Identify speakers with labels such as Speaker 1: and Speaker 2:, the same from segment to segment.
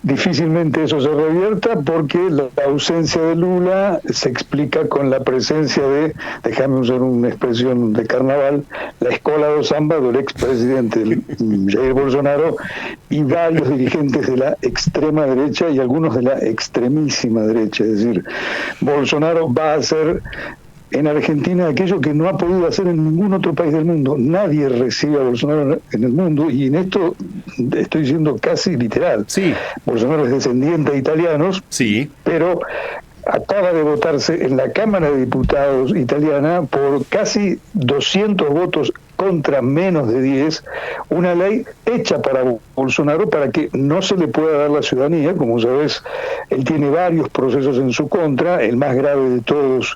Speaker 1: Difícilmente eso se revierta porque la ausencia de Lula se explica con la presencia de, déjame usar una expresión de carnaval, la escola do samba del expresidente Jair Bolsonaro y varios dirigentes de la extrema derecha y algunos de la extremísima derecha. Es decir, Bolsonaro va a hacer en Argentina aquello que no ha podido hacer en ningún otro país del mundo. Nadie recibe a Bolsonaro en el mundo, y en esto estoy siendo casi literal.
Speaker 2: Sí.
Speaker 1: Bolsonaro es descendiente de italianos,
Speaker 2: Sí.
Speaker 1: pero acaba de votarse en la Cámara de Diputados italiana por casi 200 votos contra menos de 10, una ley hecha para Bolsonaro para que no se le pueda dar la ciudadanía. Como sabes, él tiene varios procesos en su contra, el más grave de todos,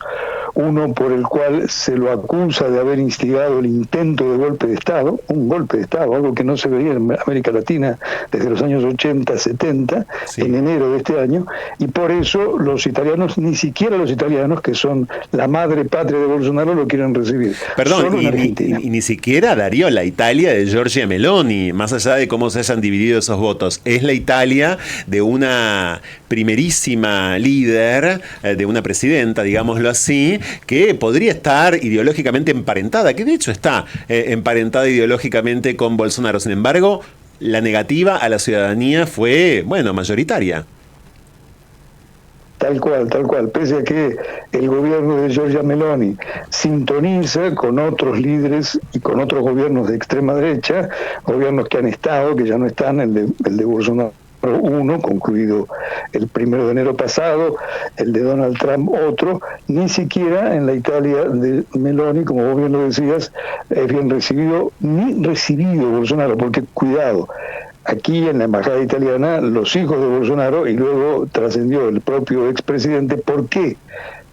Speaker 1: uno por el cual se lo acusa de haber instigado el intento de golpe de Estado, un golpe de Estado, algo que no se veía en América Latina desde los años 80, 70,
Speaker 2: Sí.
Speaker 1: en enero de este año, y por eso los italianos, ni siquiera los italianos, que son la madre patria de Bolsonaro, lo quieren recibir.
Speaker 2: Perdón,
Speaker 1: Solo en Argentina.
Speaker 2: y ni siquiera, Darío, la Italia de Giorgia Meloni, más allá de cómo se hayan dividido esos votos, es la Italia de una primerísima líder, de una presidenta, digámoslo así, que podría estar ideológicamente emparentada, que de hecho está emparentada ideológicamente con Bolsonaro. Sin embargo, la negativa a la ciudadanía fue, bueno, mayoritaria.
Speaker 1: Tal cual, pese a que el gobierno de Giorgia Meloni sintoniza con otros líderes y con otros gobiernos de extrema derecha, gobiernos que han estado, que ya no están, el de Bolsonaro uno, concluido el 1 de enero pasado, el de Donald Trump otro, ni siquiera en la Italia de Meloni, como vos bien lo decías, es bien recibido, ni recibido Bolsonaro, porque cuidado, aquí en la embajada italiana, los hijos de Bolsonaro, y luego trascendió el propio expresidente, ¿por qué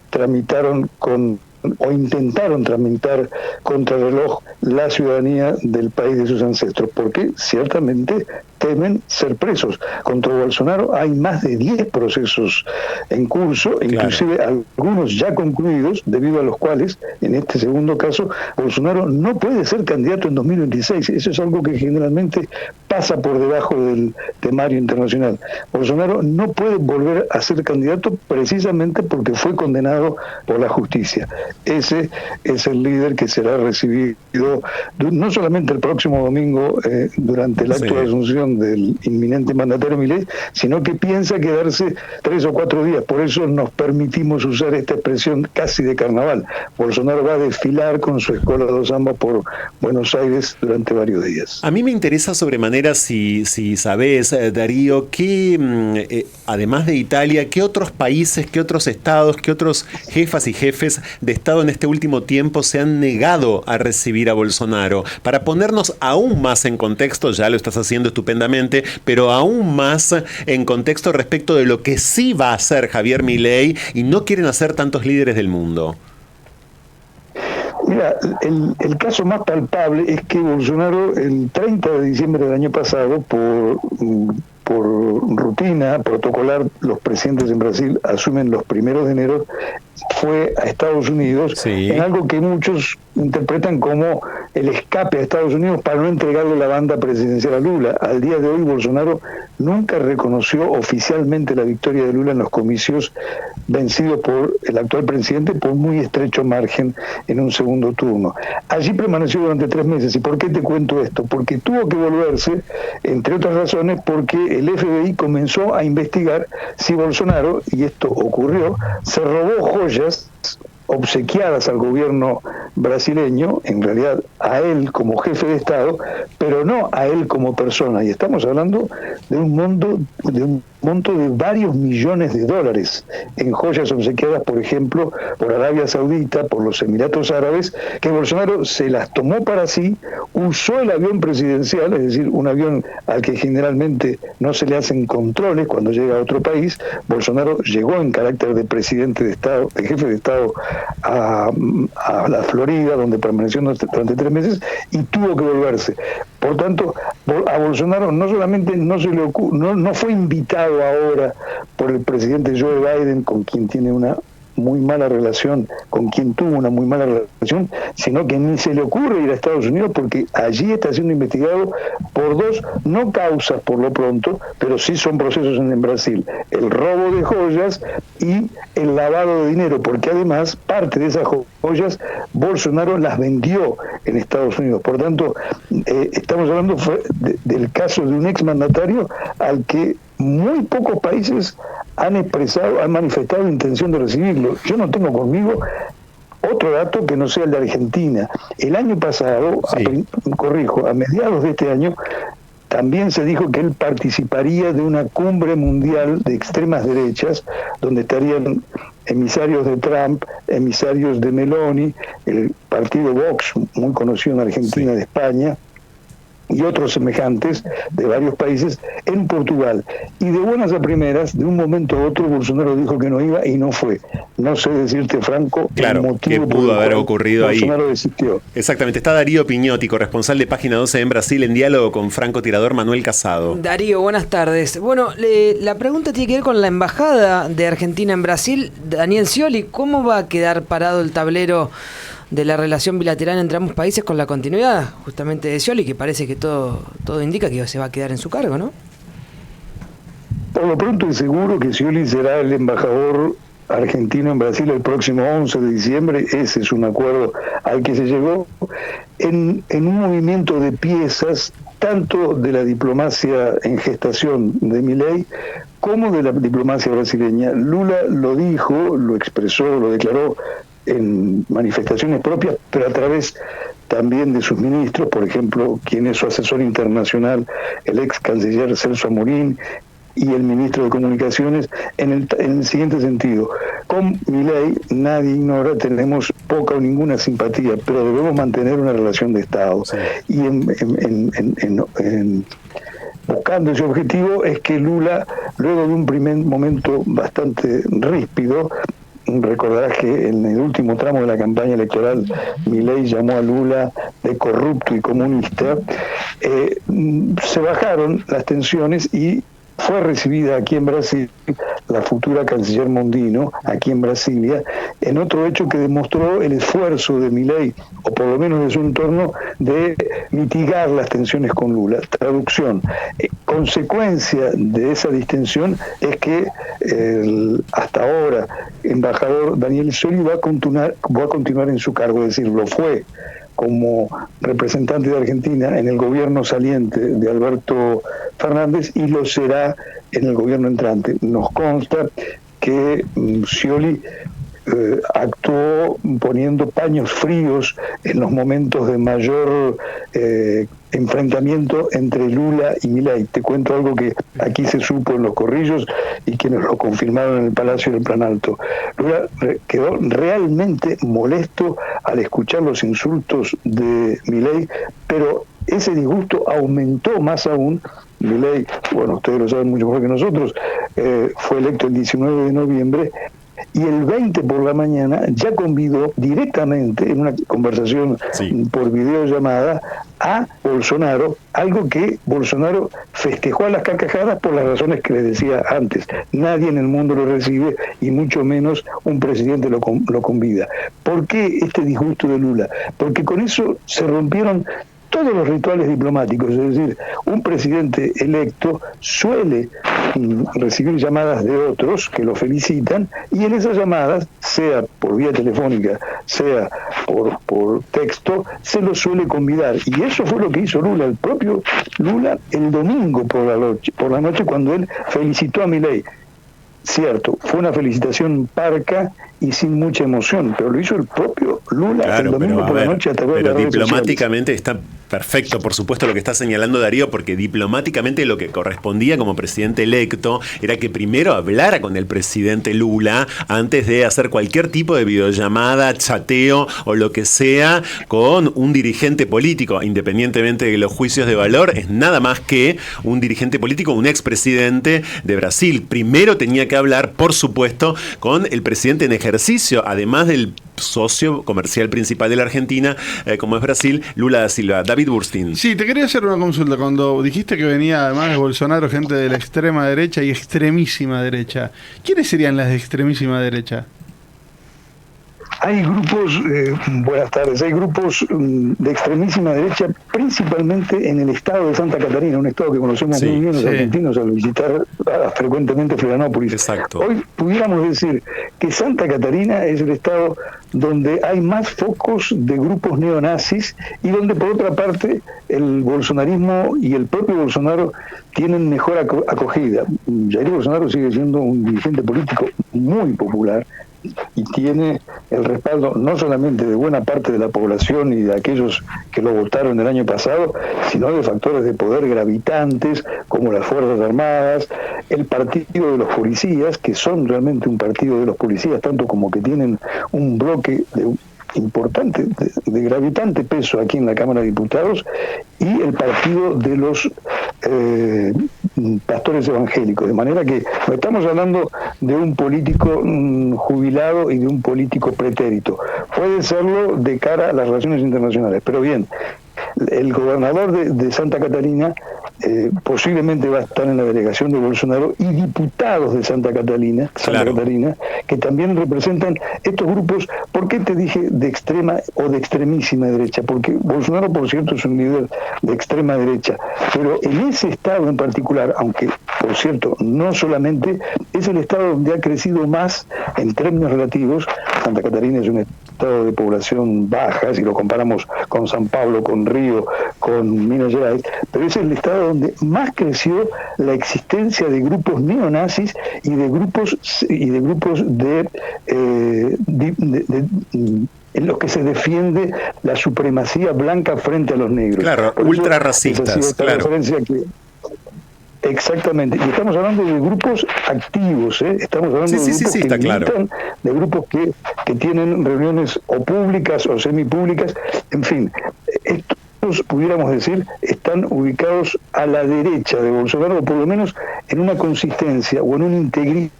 Speaker 1: tramitaron o intentaron tramitar contra el reloj la ciudadanía del país de sus ancestros? Porque ciertamente temen ser presos. Contra Bolsonaro hay más de 10 procesos en curso, inclusive algunos ya concluidos, debido a los cuales, en este segundo caso, Bolsonaro no puede ser candidato en 2026. Eso es algo que generalmente pasa por debajo del temario internacional. Bolsonaro no puede volver a ser candidato precisamente porque fue condenado por la justicia. Ese es el líder que será recibido no solamente el próximo domingo durante el acto de asunción del inminente mandatario Milei, sino que piensa quedarse 3 o 4 días. Por eso nos permitimos usar esta expresión casi de carnaval. Bolsonaro va a desfilar con su escuela do samba por Buenos Aires durante varios días.
Speaker 2: A mí me interesa sobremanera si sabés, Darío, que además de Italia, ¿qué otros países, qué otros estados, qué otros jefas y jefes de Estado en este último tiempo se han negado a recibir a Bolsonaro? Para ponernos aún más en contexto, ya lo estás haciendo estupendamente, pero aún más en contexto respecto de lo que sí va a hacer Javier Milei y no quieren hacer tantos líderes del mundo.
Speaker 1: Mira, el caso más palpable es que Bolsonaro, el 30 de diciembre del año pasado, por rutina protocolar, los presidentes en Brasil asumen los 1 de enero, fue a Estados Unidos, en algo que muchos interpretan como el escape a Estados Unidos para no entregarle la banda presidencial a Lula. Al día de hoy, Bolsonaro nunca reconoció oficialmente la victoria de Lula en los comicios, vencido por el actual presidente por muy estrecho margen en un segundo turno. Allí permaneció durante 3 meses. ¿Y por qué te cuento esto? Porque tuvo que volverse, entre otras razones, porque el FBI comenzó a investigar si Bolsonaro, y esto ocurrió, se robó joyas obsequiadas al gobierno brasileño, en realidad a él como jefe de Estado, pero no a él como persona. Y estamos hablando de un monto de varios millones de dólares en joyas obsequiadas, por ejemplo, por Arabia Saudita, por los Emiratos Árabes, que Bolsonaro se las tomó para sí, usó el avión presidencial, es decir, un avión al que generalmente no se le hacen controles cuando llega a otro país. Bolsonaro llegó en carácter de presidente de Estado, de jefe de Estado, a la Florida, donde permaneció durante 3 meses, y tuvo que volverse. Por tanto, a Bolsonaro no solamente no fue invitado ahora por el presidente Joe Biden, con quien tiene una muy mala relación, con quien tuvo una muy mala relación, sino que ni se le ocurre ir a Estados Unidos porque allí está siendo investigado por dos, no causas por lo pronto, pero sí son procesos en Brasil: el robo de joyas y el lavado de dinero, porque además parte de esas joyas Bolsonaro las vendió en Estados Unidos. Por tanto, estamos hablando del caso de un exmandatario al que muy pocos países han manifestado intención de recibirlo. Yo no tengo conmigo otro dato que no sea el de Argentina. El año pasado, sí, a mediados de este año, también se dijo que él participaría de una cumbre mundial de extremas derechas, donde estarían emisarios de Trump, emisarios de Meloni, el partido Vox, muy conocido en Argentina, sí, de España, y otros semejantes de varios países en Portugal. Y de buenas a primeras, de un momento a otro, Bolsonaro dijo que no iba y no fue. No sé decirte, Franco,
Speaker 2: claro,
Speaker 1: el motivo
Speaker 2: que pudo haber ocurrido
Speaker 1: Bolsonaro
Speaker 2: ahí.
Speaker 1: Desistió.
Speaker 2: Exactamente. Está Darío Piñotti, corresponsal de Página 12 en Brasil, en diálogo con francotirador Manuel Casado.
Speaker 3: Darío, buenas tardes. Bueno, la pregunta tiene que ver con la embajada de Argentina en Brasil. Daniel Scioli, ¿cómo va a quedar parado el tablero de la relación bilateral entre ambos países con la continuidad justamente de Scioli, que parece que todo indica que se va a quedar en su cargo, ¿no?
Speaker 1: Por lo pronto es seguro que Scioli será el embajador argentino en Brasil el próximo 11 de diciembre. Ese es un acuerdo al que se llegó en un movimiento de piezas, tanto de la diplomacia en gestación de Milei como de la diplomacia brasileña. Lula lo dijo, lo expresó, lo declaró en manifestaciones propias, pero a través también de sus ministros, por ejemplo, quien es su asesor internacional, el ex canciller Celso Amorín, y el ministro de Comunicaciones, en el siguiente sentido: con Milei, nadie ignora, tenemos poca o ninguna simpatía, pero debemos mantener una relación de Estado. Sí. Y buscando ese objetivo es que Lula, luego de un primer momento bastante ríspido, recordarás que en el último tramo de la campaña electoral Milei llamó a Lula de corrupto y comunista, se bajaron las tensiones y fue recibida aquí en Brasil la futura canciller Mondino, aquí en Brasilia, en otro hecho que demostró el esfuerzo de Milei, o por lo menos de su entorno, de mitigar las tensiones con Lula. Traducción: consecuencia de esa distensión es que hasta ahora embajador Daniel Scioli va a continuar en su cargo, es decir, lo fue como representante de Argentina en el gobierno saliente de Alberto Fernández y lo será en el gobierno entrante. Nos consta que Scioli actuó poniendo paños fríos en los momentos de mayor enfrentamiento entre Lula y Milei. Te cuento algo que aquí se supo en los corrillos y quienes lo confirmaron en el Palacio del Planalto. Lula quedó realmente molesto al escuchar los insultos de Milei, pero ese disgusto aumentó más aún. Milei, bueno, ustedes lo saben mucho mejor que nosotros, fue electo el 19 de noviembre, y el 20 por la mañana ya convidó directamente en una conversación por videollamada a Bolsonaro, algo que Bolsonaro festejó a las carcajadas por las razones que les decía antes. Nadie en el mundo lo recibe y mucho menos un presidente lo convida. ¿Por qué este disgusto de Lula? Porque con eso se rompieron todos los rituales diplomáticos, es decir, un presidente electo suele recibir llamadas de otros que lo felicitan y en esas llamadas, sea por vía telefónica, sea por texto, se lo suele convidar. Y eso fue lo que hizo Lula, el propio Lula, el domingo por la noche cuando él felicitó a Milei. Cierto, fue una felicitación parca y sin mucha emoción, pero lo hizo el propio Lula, claro, el domingo por la noche a través de las redes sociales.
Speaker 2: Diplomáticamente está perfecto, por supuesto, lo que está señalando Darío, porque diplomáticamente lo que correspondía como presidente electo era que primero hablara con el presidente Lula antes de hacer cualquier tipo de videollamada, chateo o lo que sea con un dirigente político, independientemente de los juicios de valor, es nada más que un dirigente político, un expresidente de Brasil. Primero tenía que hablar, por supuesto, con el presidente en ejercicio, además del socio comercial principal de la Argentina, como es Brasil, Lula da Silva. David Burstein.
Speaker 4: Sí, te quería hacer una consulta. Cuando dijiste que venía, además de Bolsonaro, gente de la extrema derecha y extremísima derecha, ¿quiénes serían las de extremísima derecha?
Speaker 1: Hay grupos, buenas tardes, hay grupos de extremísima derecha, principalmente en el estado de Santa Catarina, un estado que conocemos muy bien los argentinos al visitar frecuentemente Florianópolis.
Speaker 2: Exacto.
Speaker 1: Hoy pudiéramos decir que Santa Catarina es el estado donde hay más focos de grupos neonazis y donde por otra parte el bolsonarismo y el propio Bolsonaro tienen mejor acogida. Jair Bolsonaro sigue siendo un dirigente político muy popular y tiene el respaldo no solamente de buena parte de la población y de aquellos que lo votaron el año pasado, sino de factores de poder gravitantes como las Fuerzas Armadas, el partido de los policías, que son realmente un partido de los policías, tanto como que tienen un bloque importante, de gravitante peso aquí en la Cámara de Diputados, y el partido de los pastores evangélicos, de manera que no estamos hablando de un político jubilado y de un político pretérito. Puede serlo de cara a las relaciones internacionales, pero bien, el gobernador de Santa Catarina posiblemente va a estar en la delegación de Bolsonaro, y diputados de Santa Catarina, que también representan estos grupos. ¿Por qué te dije de extrema o de extremísima derecha? Porque Bolsonaro, por cierto, es un líder de extrema derecha, pero en ese estado en particular, aunque por cierto no solamente, es el estado donde ha crecido más en términos relativos. Santa Catarina es un estado de población baja, si lo comparamos con San Pablo, con Río, con Minas Gerais, pero es el estado donde más creció la existencia de grupos neonazis y de grupos en los que se defiende la supremacía blanca frente a los negros.
Speaker 2: Claro, ultra racistas, claro.
Speaker 1: Exactamente, y estamos hablando de grupos activos, estamos hablando de grupos que militan, de grupos que tienen reuniones o públicas o semipúblicas, en fin, estos, pudiéramos decir, están ubicados a la derecha de Bolsonaro, o por lo menos en una consistencia o en un integrismo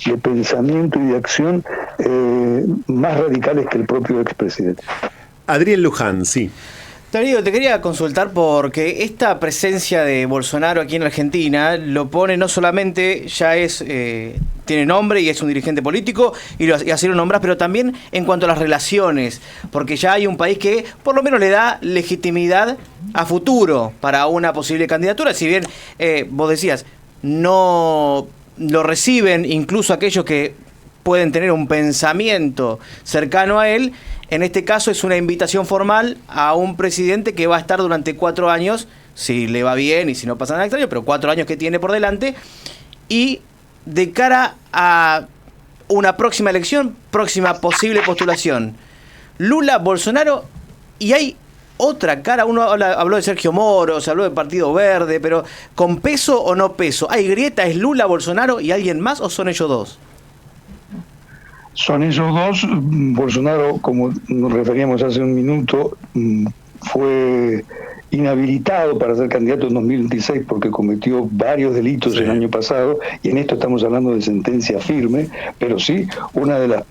Speaker 1: de pensamiento y de acción más radicales que el propio expresidente.
Speaker 2: Adriel Luján, sí.
Speaker 5: Darío, te quería consultar porque esta presencia de Bolsonaro aquí en Argentina lo pone no solamente, ya es tiene nombre y es un dirigente político y así lo nombras, pero también en cuanto a las relaciones, porque ya hay un país que por lo menos le da legitimidad a futuro para una posible candidatura, si bien vos decías, no lo reciben incluso aquellos que pueden tener un pensamiento cercano a él. En este caso es una invitación formal a un presidente que va a estar durante 4 años, si le va bien y si no pasa nada extraño, pero 4 años que tiene por delante, y de cara a una próxima elección, próxima posible postulación, Lula, Bolsonaro, y hay otra cara. Uno habló de Sergio Moro, se habló del Partido Verde, pero ¿con peso o no peso? ¿Hay grieta? ¿Es Lula, Bolsonaro y alguien más o son ellos dos?
Speaker 1: Son esos dos. Bolsonaro, como nos referíamos hace un minuto, fue inhabilitado para ser candidato en 2026 porque cometió varios delitos el año pasado, y en esto estamos hablando de sentencia firme, pero sí, una de las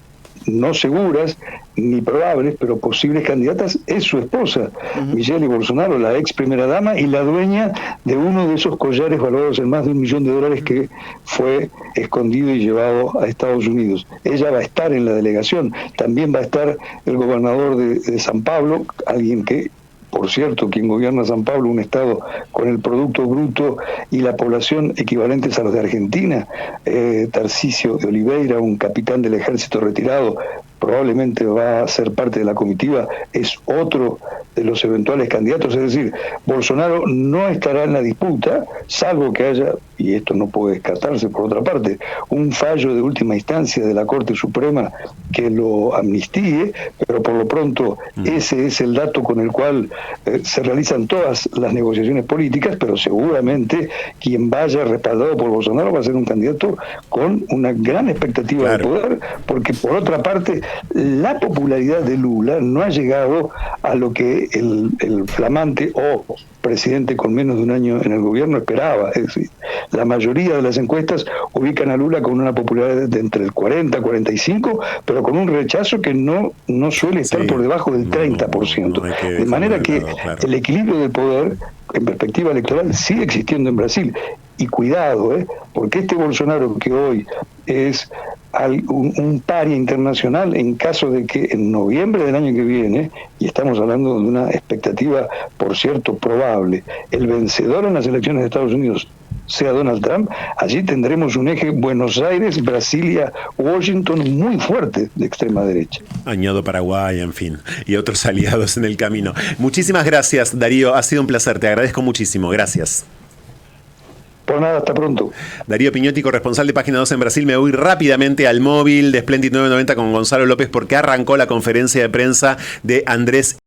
Speaker 1: no seguras ni probables, pero posibles candidatas es su esposa, Michelle Bolsonaro, la ex primera dama y la dueña de uno de esos collares valorados en más de $1 millón que fue escondido y llevado a Estados Unidos. Ella va a estar en la delegación, también va a estar el gobernador de San Pablo, alguien que, por cierto, quien gobierna San Pablo, un estado con el Producto Bruto y la población equivalentes a los de Argentina, Tarcisio de Oliveira, un capitán del ejército retirado, probablemente va a ser parte de la comitiva, es otro de los eventuales candidatos. Es decir, Bolsonaro no estará en la disputa, salvo que haya, y esto no puede descartarse por otra parte, un fallo de última instancia de la Corte Suprema que lo amnistíe, pero por lo pronto ese es el dato con el cual se realizan todas las negociaciones políticas, pero seguramente quien vaya respaldado por Bolsonaro va a ser un candidato con una gran expectativa de poder, porque por otra parte la popularidad de Lula no ha llegado a lo que el flamante o presidente con menos de un año en el gobierno esperaba. Es decir, la mayoría de las encuestas ubican a Lula con una popularidad de entre el 40 y 45, pero con un rechazo que no suele estar por debajo del 30%. De manera que el equilibrio del poder en perspectiva electoral sigue existiendo en Brasil. Y cuidado, porque este Bolsonaro que hoy es un paria internacional en caso de que en noviembre del año que viene, y estamos hablando de una expectativa, por cierto, probable, el vencedor en las elecciones de Estados Unidos sea Donald Trump, allí tendremos un eje Buenos Aires, Brasilia, Washington muy fuerte de extrema derecha.
Speaker 2: Añado Paraguay, en fin, y otros aliados en el camino. Muchísimas gracias, Darío, ha sido un placer, te agradezco muchísimo, gracias.
Speaker 1: Por nada, hasta pronto.
Speaker 2: Darío Piñotti, corresponsal de Página 12 en Brasil. Me voy rápidamente al móvil de Splendid 990 con Gonzalo López porque arrancó la conferencia de prensa de Andrés